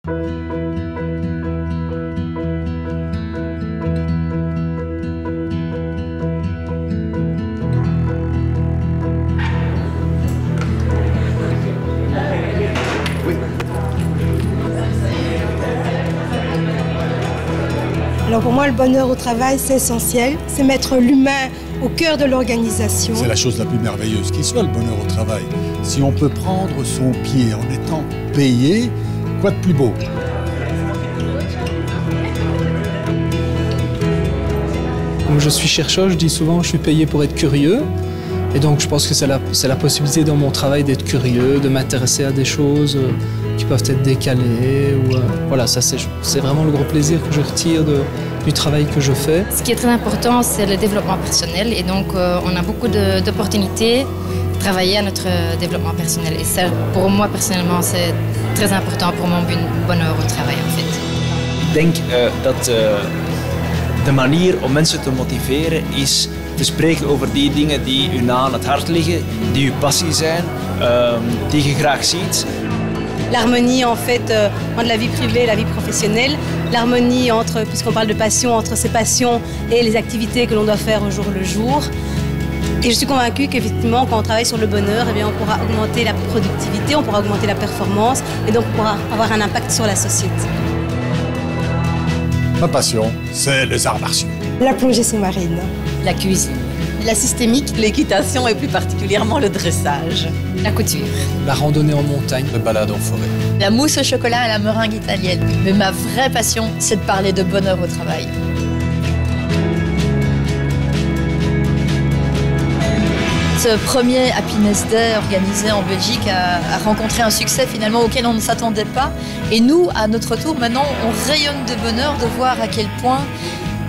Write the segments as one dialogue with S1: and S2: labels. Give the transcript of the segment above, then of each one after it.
S1: Alors pour moi, le bonheur au travail, c'est essentiel. C'est mettre l'humain au cœur de l'organisation.
S2: C'est la chose la plus merveilleuse qui soit, le bonheur au travail. Si on peut prendre son pied en étant payé, quoi de plus beau?
S3: Comme je suis chercheur, je dis souvent que je suis payé pour être curieux. Et donc je pense que c'est la possibilité dans mon travail d'être curieux, de m'intéresser à des choses qui peuvent être décalées. Voilà, ça c'est vraiment le gros plaisir que je retire du travail que je fais.
S4: Ce qui est très important, c'est le développement personnel. Et donc on a beaucoup d'opportunités de travailler à notre développement personnel. Et ça, pour moi personnellement, c'est très important pour mon bonheur au travail en fait.
S5: Ik denk dat de manier om mensen te motiveren is te spreken over die dingen die u na aan het hart liggen, die uw passie zijn, die je graag ziet.
S1: L'harmonie en fait entre la vie privée et la vie professionnelle, l'harmonie entre, puisqu'on parle de passion, entre ses passions et les activités que l'on doit faire au jour le jour. Et je suis convaincue qu'effectivement, quand on travaille sur le bonheur, eh bien, on pourra augmenter la productivité, on pourra augmenter la performance et donc on pourra avoir un impact sur la société.
S2: Ma passion, c'est les arts martiaux.
S1: La plongée sous-marine.
S4: La cuisine.
S6: La systémique, l'équitation et plus particulièrement le dressage.
S4: La couture.
S3: La randonnée en montagne.
S2: Les balades en forêt.
S6: La mousse au chocolat et la meringue italienne. Mais ma vraie passion, c'est de parler de bonheur au travail. Ce premier Happiness Day organisé en Belgique a rencontré un succès finalement auquel on ne s'attendait pas. Et nous, à notre tour, maintenant, on rayonne de bonheur de voir à quel point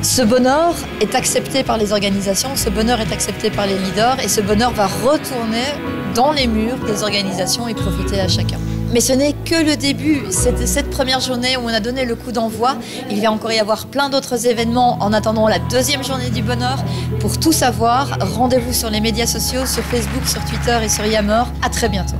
S6: ce bonheur est accepté par les organisations, ce bonheur est accepté par les leaders et ce bonheur va retourner dans les murs des organisations et profiter à chacun. Mais ce n'est que le début, cette première journée où on a donné le coup d'envoi. Il va encore y avoir plein d'autres événements en attendant la deuxième journée du bonheur. Pour tout savoir, rendez-vous sur les médias sociaux, sur Facebook, sur Twitter et sur Yammer. À très bientôt.